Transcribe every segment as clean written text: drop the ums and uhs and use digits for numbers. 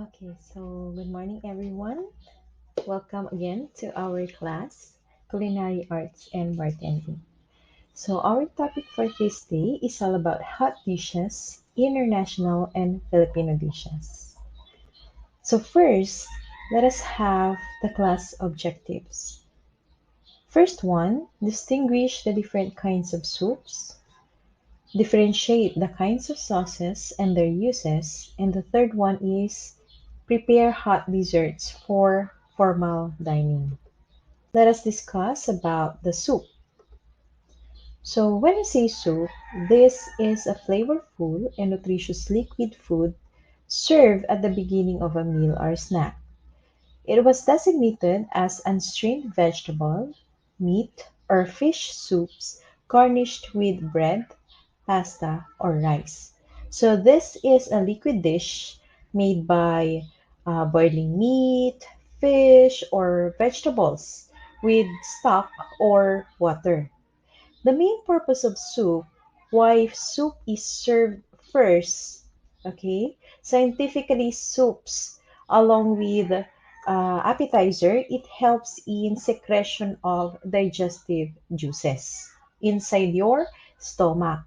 Okay, so good morning, everyone. Welcome again to our class, Culinary Arts and Bartending. So, our topic for this day is all about hot dishes, international and Filipino dishes. So, first, let us have the class objectives. First one, distinguish the different kinds of soups, differentiate the kinds of sauces and their uses, and the third one is prepare hot desserts for formal dining. Let us discuss about the soup. So when we say soup, this is a flavorful and nutritious liquid food served at the beginning of a meal or snack. It was designated as unstrained vegetable, meat, or fish soups garnished with bread, pasta, or rice. So this is a liquid dish made by boiling meat, fish, or vegetables with stock or water. The main purpose of soup, why soup is served first, okay? Scientifically, soups along with appetizer, it helps in secretion of digestive juices inside your stomach,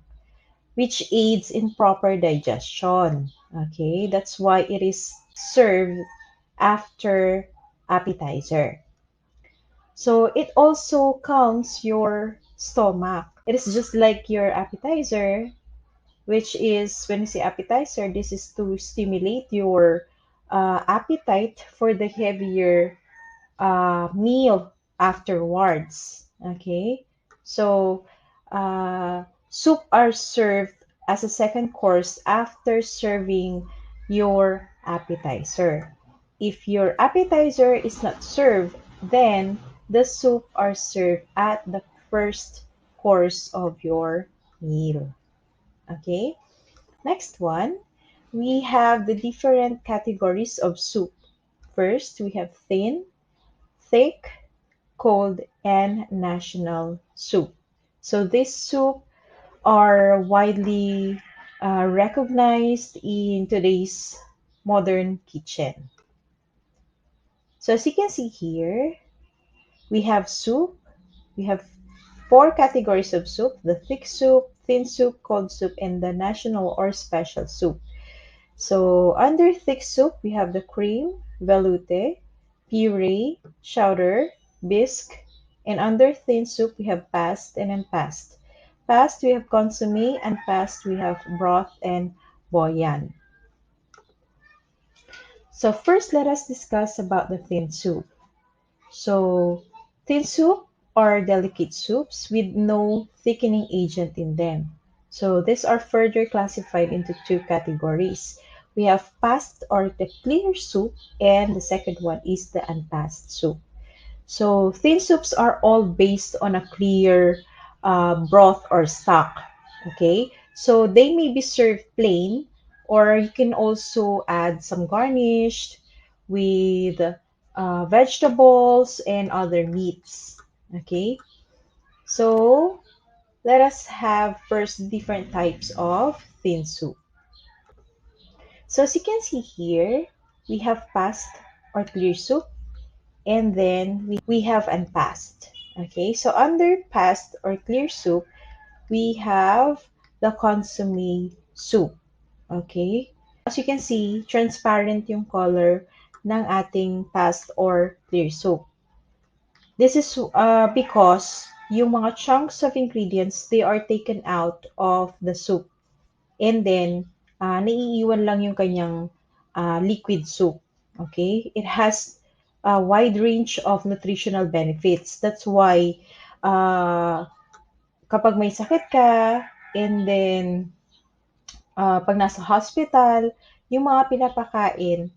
which aids in proper digestion. Okay, that's why it is served after appetizer. So it also calms your stomach. It is just like your appetizer, which is when you say appetizer, this is to stimulate your appetite for the heavier meal afterwards. Okay, so soup are served as a second course after serving your appetizer. If your appetizer is not served, then the soup are served at the first course of your meal. Okay, next one, we have the different categories of soup. First, we have thin, thick, cold, and national soup. So these soup are widely recognized in today's modern kitchen. So as you can see here, we have soup. We have four categories of soup: the thick soup, thin soup, cold soup, and the national or special soup. So under thick soup, we have the cream, velouté, puree, chowder, bisque, and under thin soup, we have past and unpast. Past, we have consommé, and past, we have broth and boyan. So first, let us discuss about the thin soup. So thin soup are delicate soups with no thickening agent in them. So these are further classified into two categories. We have passed or the clear soup, and the second one is the unpassed soup. So thin soups are all based on a clear broth or stock. Okay, so they may be served plain, or you can also add some garnish with vegetables and other meats. Okay, so let us have first different types of thin soup. So as you can see here, we have passed or clear soup, and then we have unpassed. Okay, so under passed or clear soup, we have the consomme soup. Okay, as you can see, transparent yung color ng ating passed or clear soup. This is because yung mga chunks of ingredients, they are taken out of the soup. And then, naiiwan lang yung kanyang liquid soup. Okay? It has a wide range of nutritional benefits. That's why, kapag may sakit ka, and then, pag nasa hospital, yung mga pinapakain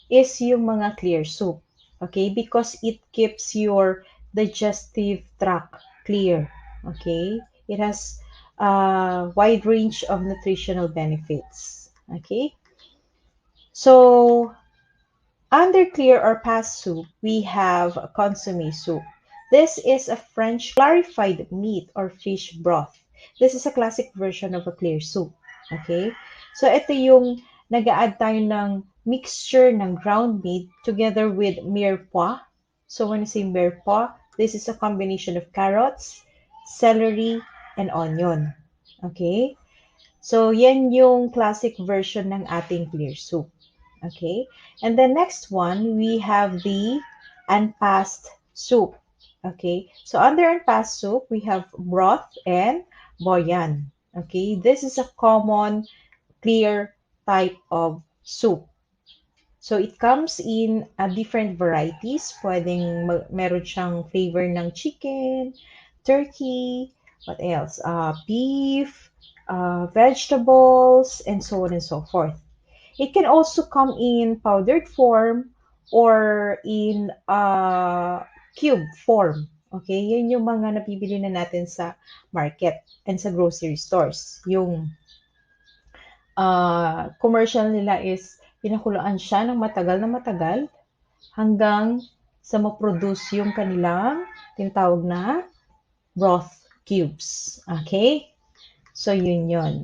is yung mga clear soup. Okay? Because it keeps your digestive tract clear. Okay? It has a wide range of nutritional benefits. Okay? So, under clear or past soup, we have consomme soup. This is a French clarified meat or fish broth. This is a classic version of a clear soup. Okay? So, ito yung nag-a-add tayo ng mixture ng ground meat together with mirepoix. So when you say mirepoix, this is a combination of carrots, celery, and onion. Okay? So yan yung classic version ng ating clear soup. Okay? And the next one, we have the unpassed soup. Okay? So under unpassed soup, we have broth and boyan. Okay? This is a common clear type of soup. So it comes in different varieties. Pwedeng meron siyang flavor ng chicken, turkey, what else? Beef, vegetables, and so on and so forth. It can also come in powdered form or in cube form. Okay, yun yung mga napibili na natin sa market and sa grocery stores. Yung commercial nila is pinakuloan siya ng matagal na matagal hanggang sa ma-produce yung kanilang tinatawag na broth cubes. Okay? So, yun yun.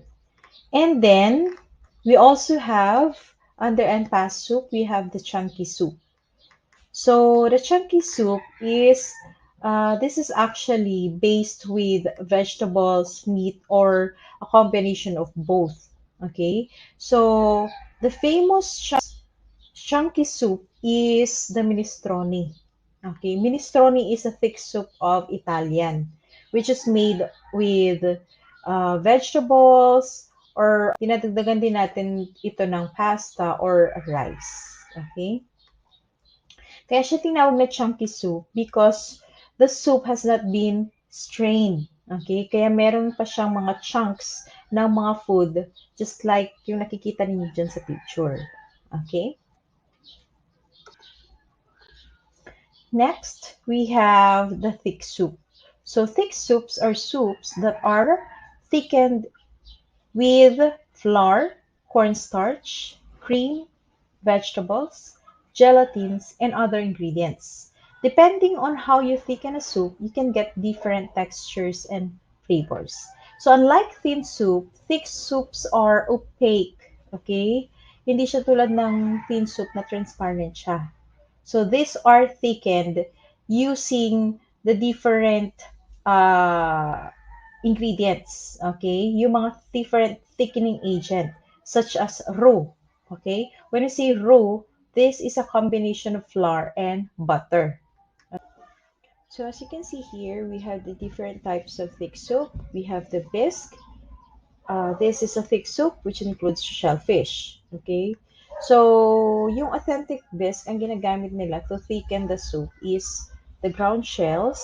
And then, we also have, under unpassed soup, we have the chunky soup. So, the chunky soup is, this is actually based with vegetables, meat, or a combination of both. Okay? So, the famous chunky soup is the minestrone. Okay, minestrone is a thick soup of Italian, which is made with vegetables or dinadagdagan din natin ito ng pasta or rice. Okay? Kaya siya tinawag na chunky soup because the soup has not been strained. Okay? Kaya meron pa siyang mga chunks ng mga food just like yung nakikita ninyo dyan sa picture. Okay? Next, we have the thick soup. So thick soups are soups that are thickened with flour, cornstarch, cream, vegetables, gelatins, and other ingredients. Depending on how you thicken a soup, you can get different textures and flavors. So unlike thin soup, thick soups are opaque, okay? Hindi siya tulad ng thin soup na transparent siya. So these are thickened using the different uh, ingredients, okay? Yung mga different thickening agent such as roux, okay? When you say roux, this is a combination of flour and butter. So as you can see here, we have the different types of thick soup. We have the bisque. This is a thick soup which includes shellfish. Okay? So, yung authentic bisque, ang ginagamit nila to thicken the soup is the ground shells,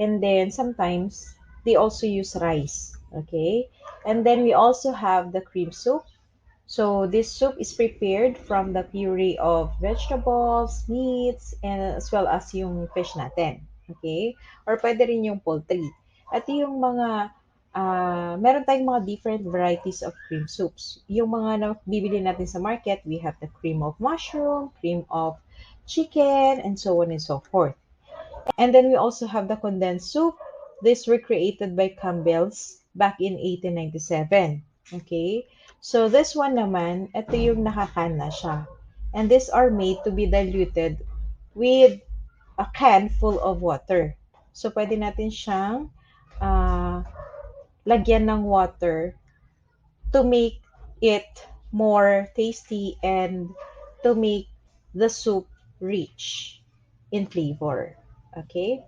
and then sometimes they also use rice. Okay? And then we also have the cream soup. So this soup is prepared from the puree of vegetables, meats, and as well as yung fish natin. Okay? Or pwede rin yung poultry. At yung mga, meron tayong mga different varieties of cream soups. Yung mga bibili natin sa market, we have the cream of mushroom, cream of chicken, and so on and so forth. And then we also have the condensed soup. These were created by Campbell's back in 1897. Okay? So this one naman, ito yung nakakan na siya. And these are made to be diluted with a can full of water. So pwede natin siyang uh, lagyan ng water to make it more tasty and to make the soup rich in flavor. Okay?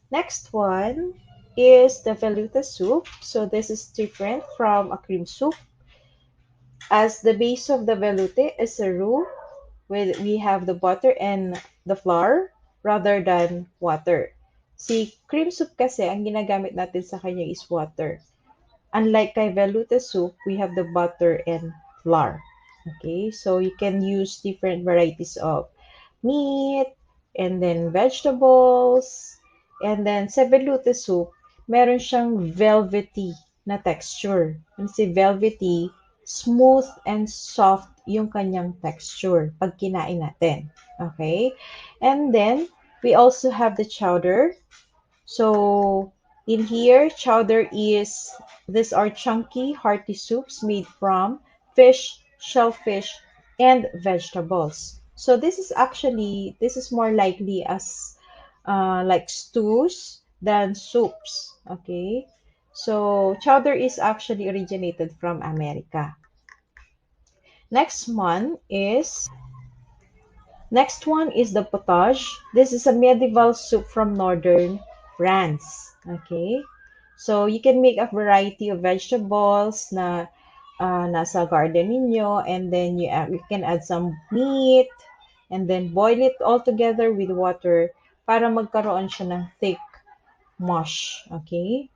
Next one is the velouté soup. So this is different from a cream soup, as the base of the velouté is a roux with we have the butter and the flour rather than water. Si cream soup kasi ang ginagamit natin sa kanya is water. Unlike kay velouté soup, we have the butter and flour. Okay, so you can use different varieties of meat, and then vegetables, and then sa velouté soup, meron siyang velvety na texture. When si velvety, smooth and soft yung kanyang texture pag kinain natin. Okay? And then, we also have the chowder. So, in here, chowder is, these are chunky, hearty soups made from fish, shellfish, and vegetables. So this is more likely as like stews than soups. Okay. So chowder is actually originated from America. Next one is Next one is the potage. This is a medieval soup from northern France. Okay? So, you can make a variety of vegetables na nasa garden ninyo, and then you can add some meat and then boil it all together with water para magkaroon siya ng thick mush. Okay?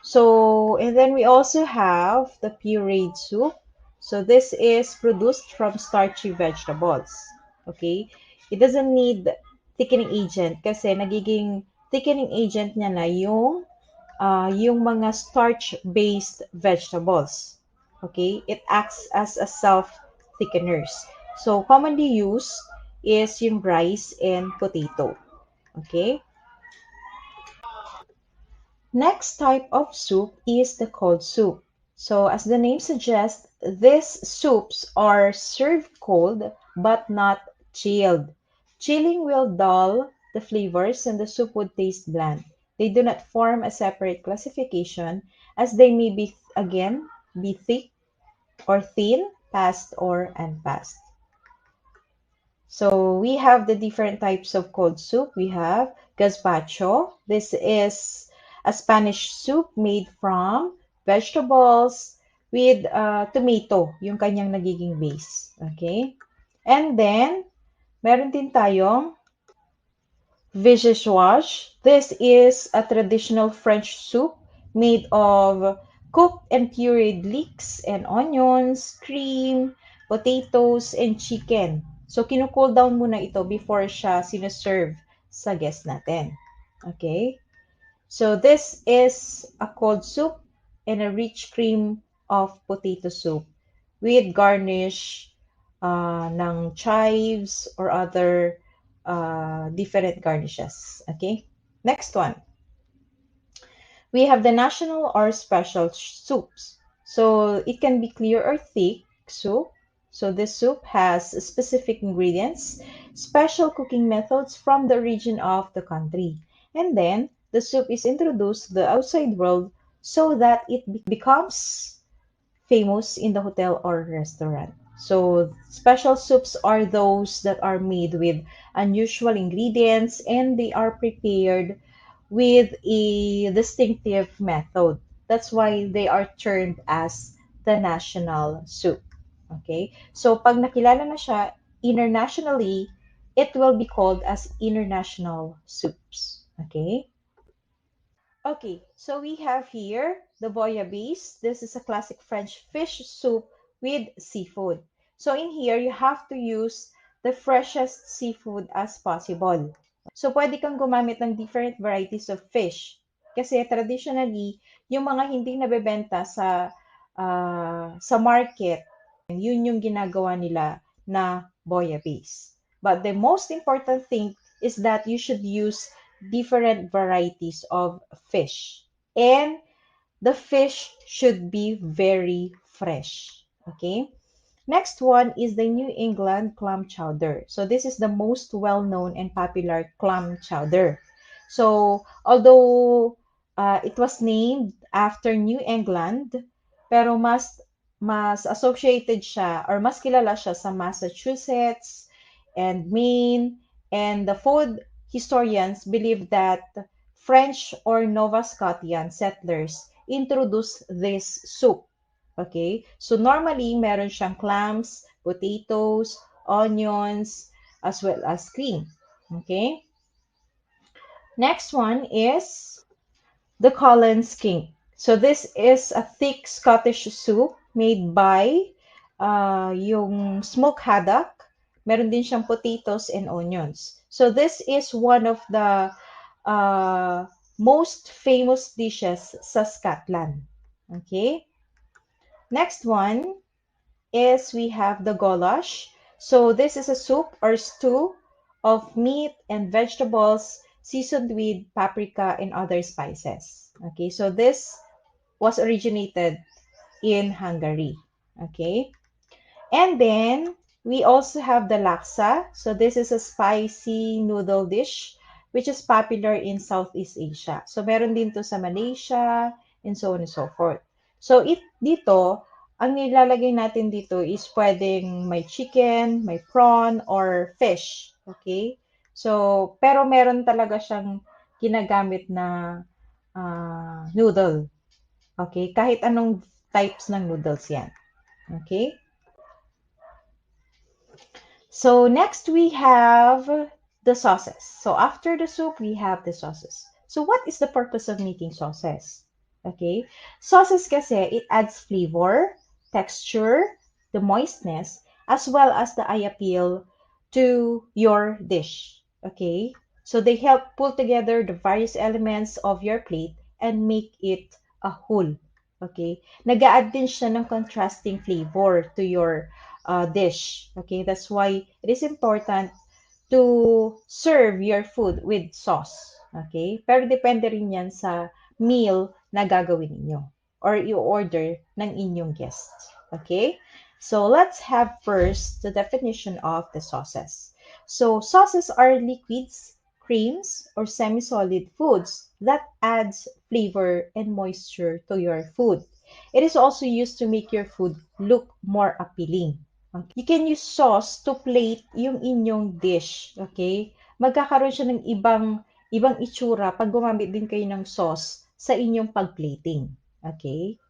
So, and then we also have the pureed soup. So, this is produced from starchy vegetables. Okay? It doesn't need thickening agent kasi nagiging thickening agent niya na yung mga starch-based vegetables. Okay? It acts as a self-thickeners. So, commonly used is yung rice and potato. Okay? Next type of soup is the cold soup. So, as the name suggests, these soups are served cold but not chilled. Chilling will dull the flavors and the soup would taste bland. They do not form a separate classification as they may be, again, be thick or thin, passed or unpassed. So we have the different types of cold soup. We have gazpacho. This is a Spanish soup made from vegetables with tomato, yung kanyang nagiging base. Okay? And then, meron din tayong vichyssoise. This is a traditional French soup made of cooked and pureed leeks and onions, cream, potatoes, and chicken. So, kinu-cool down muna ito before siya sineserve sa guest natin. Okay? So, this is a cold soup and a rich cream of potato soup with garnish ng chives or other different garnishes. Okay? Next one. We have the national or special soups. So it can be clear or thick soup. So this soup has specific ingredients, special cooking methods from the region of the country. And then the soup is introduced to the outside world so that it becomes famous in the hotel or restaurant. So, special soups are those that are made with unusual ingredients and they are prepared with a distinctive method. That's why they are termed as the national soup. Okay? So, pag nakilala na siya internationally, it will be called as international soups. Okay? Okay, so we have here the bouillabaisse. This is a classic French fish soup with seafood. So in here, you have to use the freshest seafood as possible. So pwede kang gumamit ng different varieties of fish. Kasi traditionally, yung mga hindi nabebenta sa market, yun yung ginagawa nila na bouillabaisse. But the most important thing is that you should use different varieties of fish. And the fish should be very fresh. Okay? Next one is the New England clam chowder. So this is the most well-known and popular clam chowder. So although it was named after New England, pero mas associated siya or mas kilala siya sa Massachusetts and Maine, and the food historians believe that French or Nova Scotian settlers introduced this soup. Okay? So normally meron siyang clams, potatoes, onions, as well as cream. Okay? Next one is the Collins King. So this is a thick Scottish soup made by yung smoked haddock. Meron din siyang potatoes and onions. So this is one of the most famous dishes sa Scotland. Okay? Next one is we have the goulash. So this is a soup or stew of meat and vegetables seasoned with paprika and other spices. Okay, so this was originated in Hungary. Okay, And then, we also have the laksa. So this is a spicy noodle dish which is popular in Southeast Asia. So meron din to sa Malaysia and so on and so forth. So dito, ang nilalagay natin dito is pwedeng may chicken, may prawn, or fish. Okay? So, pero meron talaga siyang ginagamit na noodle. Okay? Kahit anong types ng noodles yan. Okay? So next we have the sauces. So after the soup, we have the sauces. So what is the purpose of making sauces? Okay. Sauces kasi, it adds flavor, texture, the moistness, as well as the eye appeal to your dish. Okay. So they help pull together the various elements of your plate and make it a whole. Okay. Nag-a-add din siya ng contrasting flavor to your dish. Okay, that's why it is important to serve your food with sauce. Okay, pero depende rin yan sa meal na gagawin ninyo or i-order ng inyong guests. Okay, so let's have first the definition of the sauces. So sauces are liquids, creams, or semi-solid foods that adds flavor and moisture to your food. It is also used to make your food look more appealing. You can use sauce to plate yung inyong dish, okay? Magkakaroon siya ng ibang itsura pag gumamit din kayo ng sauce sa inyong pag-plating, okay?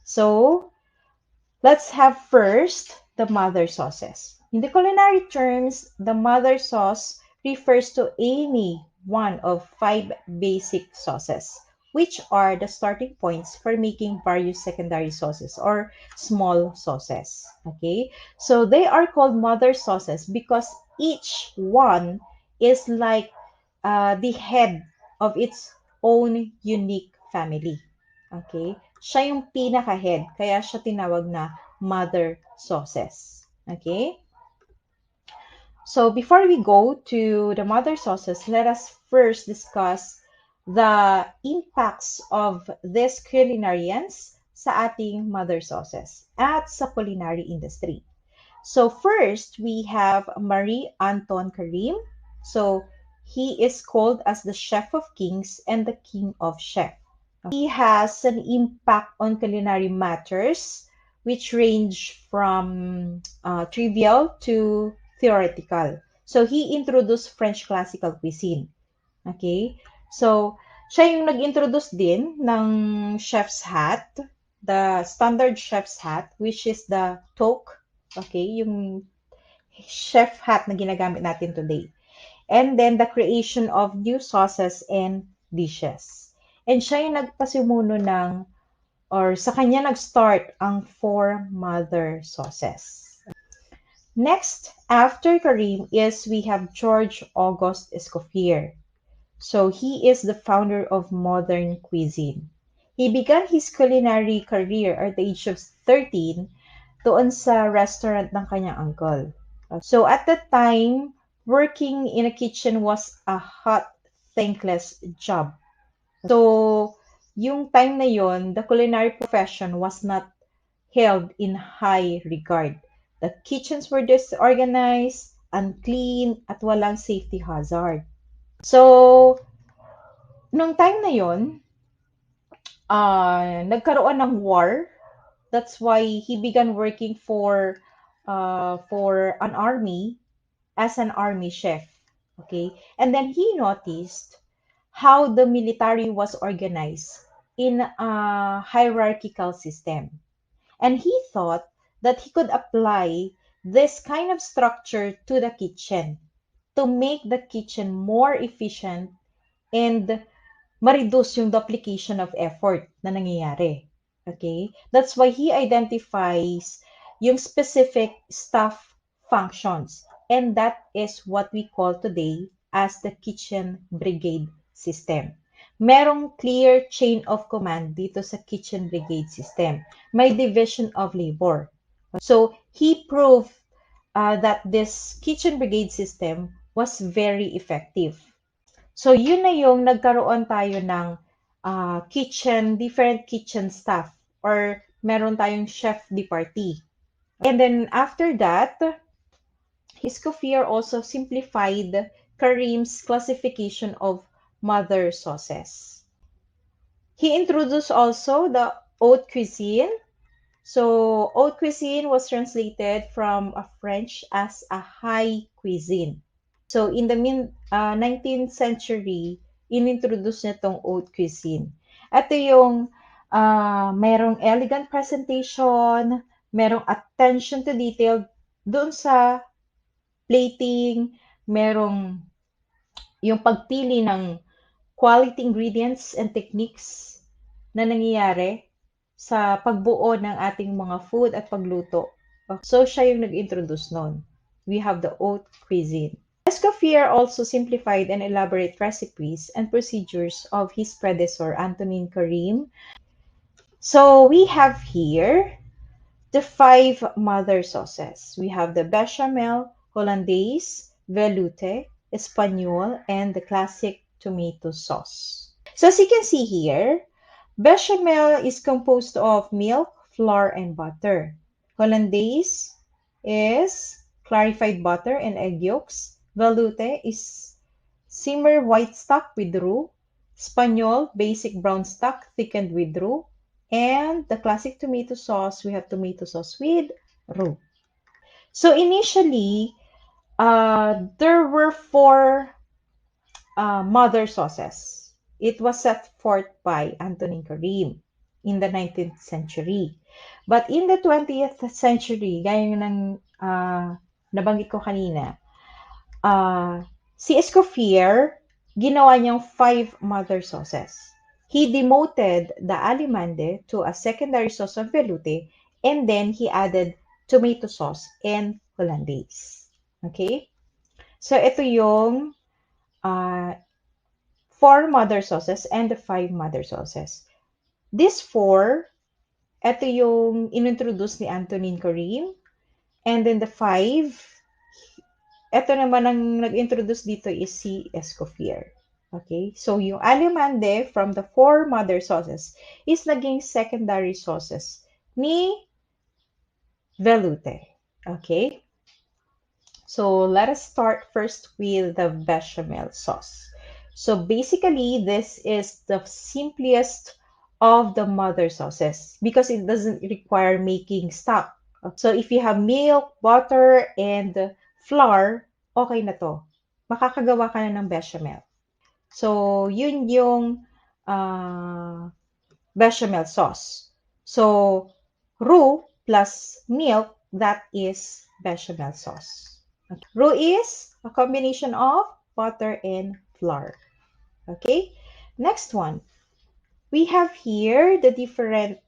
So, let's have first the mother sauces. In the culinary terms, the mother sauce refers to any one of 5 basic sauces, which are the starting points for making various secondary sauces or small sauces. Okay, so they are called mother sauces because each one is like the head of its own unique family. Okay? Siya yung pinaka-head, kaya siya tinawag na mother sauces. Okay? So before we go to the mother sauces, let us first discuss the impacts of these culinarians sa ating mother sauces at sa culinary industry. So first, we have Marie Anton Karim. So he is called as the Chef of Kings and the King of Chef. He has an impact on culinary matters, which range from trivial to theoretical. So he introduced French classical cuisine. Okay? So, siya yung nag-introduce din ng chef's hat, the standard chef's hat, which is the toque. Okay? Yung chef hat na ginagamit natin today. And then the creation of new sauces and dishes. And siya yung nagpasimuno ng, or sa kanya nag-start ang 4 mother sauces. Next, after Karim is we have George Auguste Escoffier. So he is the founder of modern cuisine. He began his culinary career at the age of 13 doon sa restaurant ng kanyang uncle. So at that time, working in a kitchen was a hot, thankless job. So yung time na yon, the culinary profession was not held in high regard. The kitchens were disorganized, unclean, at walang safety hazard. So, nung time na yon, nagkaroon ng war. That's why he began working for an army as an army chef. Okay, and then he noticed how the military was organized in a hierarchical system, and he thought that he could apply this kind of structure to the kitchen to make the kitchen more efficient and ma-reduce yung duplication of effort na nangyayari. Okay? That's why he identifies yung specific staff functions. And that is what we call today as the kitchen brigade system. Merong clear chain of command dito sa kitchen brigade system. May division of labor. So, he proved that this kitchen brigade system was very effective. So, yun na yung nagkaroon tayo ng different kitchen staff, or meron tayong chef de partie. And then after that, Escoffier also simplified Karim's classification of mother sauces. He introduced also the haute cuisine. So haute cuisine was translated from a French as a high cuisine. So in the 19th century, inintroduce niya tong haute cuisine. Ito yung merong elegant presentation, merong attention to detail doon sa plating, merong yung pagpili ng quality ingredients and techniques na nangyayari sa pagbuo ng ating mga food at pagluto. So, siya yung nag-introduce nun. We have the haute cuisine. Escoffier also simplified and elaborate recipes and procedures of his predecessor, Antonin Karim. So, we have here the 5 mother sauces. We have the bechamel, hollandaise, veloute, espagnole, and the classic tomato sauce. So as you can see here, bechamel is composed of milk, flour, and butter. Hollandaise is clarified butter and egg yolks. Veloute is simmer white stock with roux. Espagnole, basic brown stock thickened with roux. And the classic tomato sauce, we have tomato sauce with roux. So initially, there were 4 mother sauces. It was set forth by Antonin Karim in the 19th century. But in the 20th century, gaya ng nabanggit ko kanina, si Escoffier, ginawa niyang 5 mother sauces. He demoted the Allemande to a secondary sauce of veloute, and then he added tomato sauce and hollandaise. Okay? So, ito yung 4 mother sauces and the 5 mother sauces. These 4, ito yung inintroduce ni Antonin Karim. And then the 5, ito naman ang nag-introduce dito is si Escoffier. Okay? So, yung Allemande from the 4 mother sauces is naging secondary sauces ni veloute. Okay? So, let us start first with the bechamel sauce. So, basically, this is the simplest of the mother sauces because it doesn't require making stock. So, if you have milk, butter, and flour, okay na to. Makakagawa ka na ng bechamel. So, yun yung bechamel sauce. So, roux plus milk, that is bechamel sauce. Okay. Roux is a combination of butter and flour. Okay, next one. We have here the different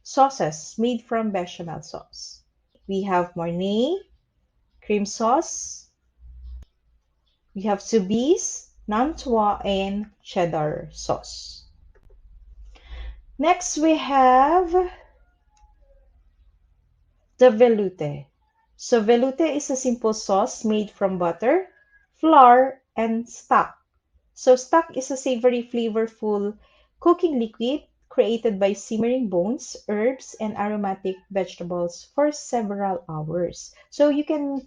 sauces made from bechamel sauce. We have Mornay, cream sauce. We have Soubise, Nantua, and cheddar sauce. Next, we have the veloute. So veloute is a simple sauce made from butter, flour, and stock. So stock is a savory, flavorful cooking liquid created by simmering bones, herbs, and aromatic vegetables for several hours. So you can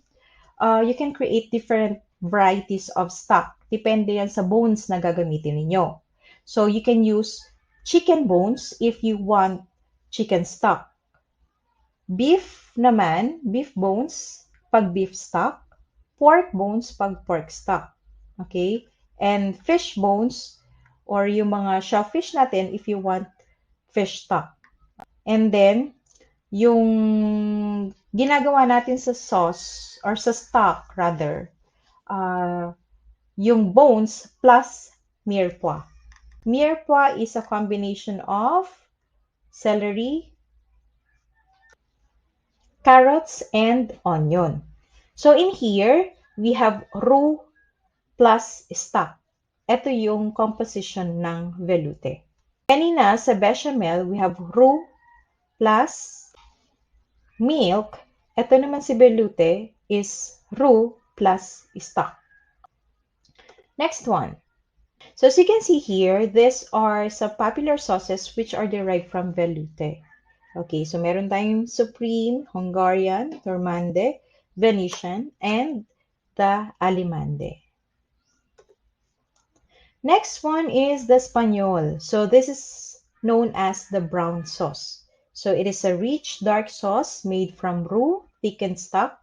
create different varieties of stock. Depende yan sa bones na gagamitin ninyo. So you can use chicken bones if you want chicken stock. Beef naman, beef bones pag beef stock, pork bones pag pork stock. Okay? And fish bones or yung mga shellfish natin if you want fish stock. And then, yung ginagawa natin sa sauce or sa stock rather, yung bones plus mirepoix. Mirepoix is a combination of celery, carrots, and onion. So in here, we have roux plus stock. Ito yung composition ng veloute. Kanina sa bechamel, we have roux plus milk. Ito naman si veloute is roux plus stock. Next one. So as you can see here, these are some popular sauces which are derived from veloute. Okay, so meron tayong Supreme, Hungarian, Normande, Venetian, and the Alemande. Next one is the Spaniol. So this is known as the brown sauce. So it is a rich dark sauce made from roux, thickened stock,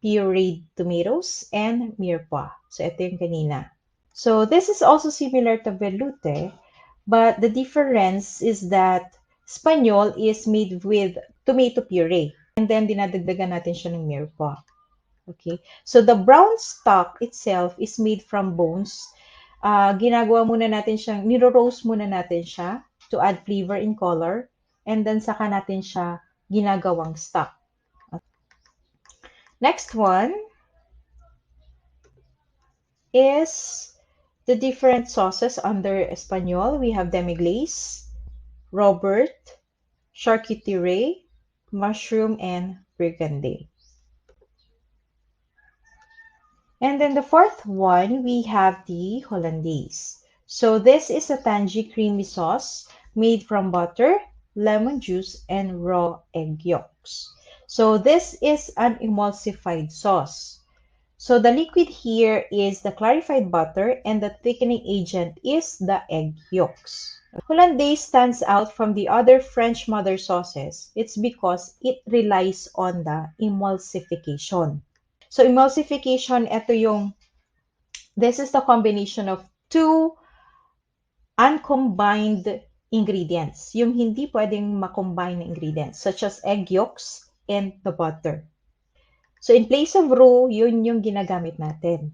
pureed tomatoes, and mirepoix. So ito yung kanina. So this is also similar to veloute, but the difference is that Spaniol is made with tomato puree. And then dinadagdagan natin siya ng mirepoix. Okay. So the brown stock itself is made from bones. Ginagawa muna natin siyang, niro-roast muna natin siya to add flavor and color. And then saka natin siya ginagawang stock. Next one is the different sauces under Espanol. We have demi-glace, Robert, charcuterie, mushroom, and brigade. And then the fourth one, we have the Hollandaise. So this is a tangy creamy sauce made from butter, lemon juice, and raw egg yolks. So this is an emulsified sauce. So the liquid here is the clarified butter and the thickening agent is the egg yolks. Hollandaise stands out from the other French mother sauces. It's because it relies on the emulsification. So emulsification, this is the combination of two uncombined ingredients. Yung hindi pwedeng makombine na ingredients, such as egg yolks and the butter. So in place of roux, yun yung ginagamit natin.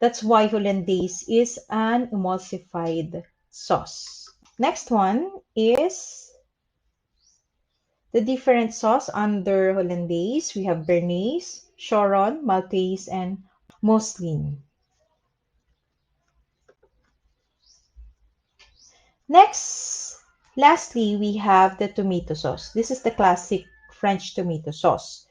That's why Hollandaise is an emulsified sauce. Next one is the different sauce under Hollandaise. We have Bernaise, Choron, Maltaise, and Mousseline. Lastly, we have the tomato sauce. This is the classic French tomato sauce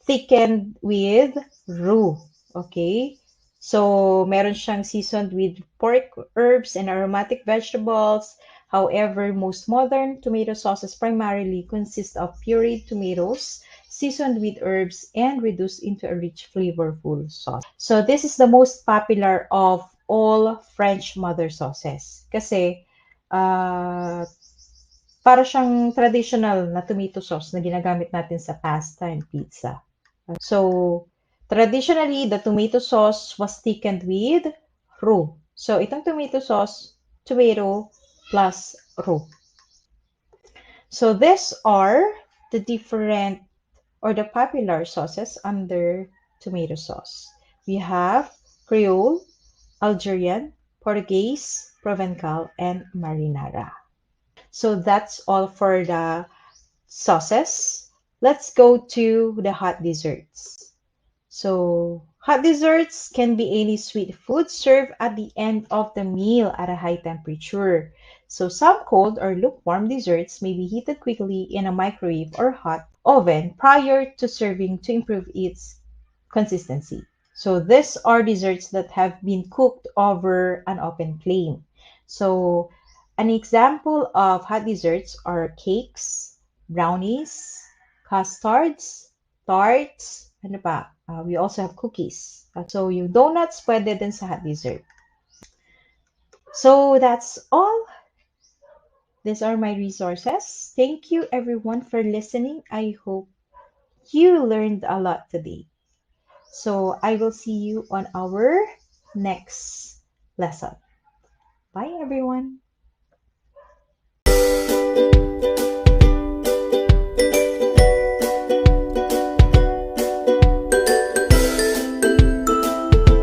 thickened with roux. Okay? So, meron siyang seasoned with pork, herbs, and aromatic vegetables. However, most modern tomato sauces primarily consist of pureed tomatoes, seasoned with herbs, and reduced into a rich, flavorful sauce. So, this is the most popular of all French mother sauces. Kasi, para siyang traditional na tomato sauce na ginagamit natin sa pasta and pizza. So, traditionally, the tomato sauce was thickened with roux. So, itong tomato sauce, tomato plus roux. So, these are the different or the popular sauces under tomato sauce. We have Creole, Algerian, Portuguese, Provencal, and Marinara. So that's all for the sauces. Let's go to the hot desserts. So hot desserts can be any sweet food served at the end of the meal at a high temperature. So some cold or lukewarm desserts may be heated quickly in a microwave or hot oven prior to serving to improve its consistency. So these are desserts that have been cooked over an open flame. So an example of hot desserts are cakes, brownies, custards, tarts, ano pa? We also have cookies. So yung donuts pwede din sa hot dessert. So that's all. These are my resources. Thank you everyone for listening. I hope you learned a lot today. So I will see you on our next lesson. Bye everyone.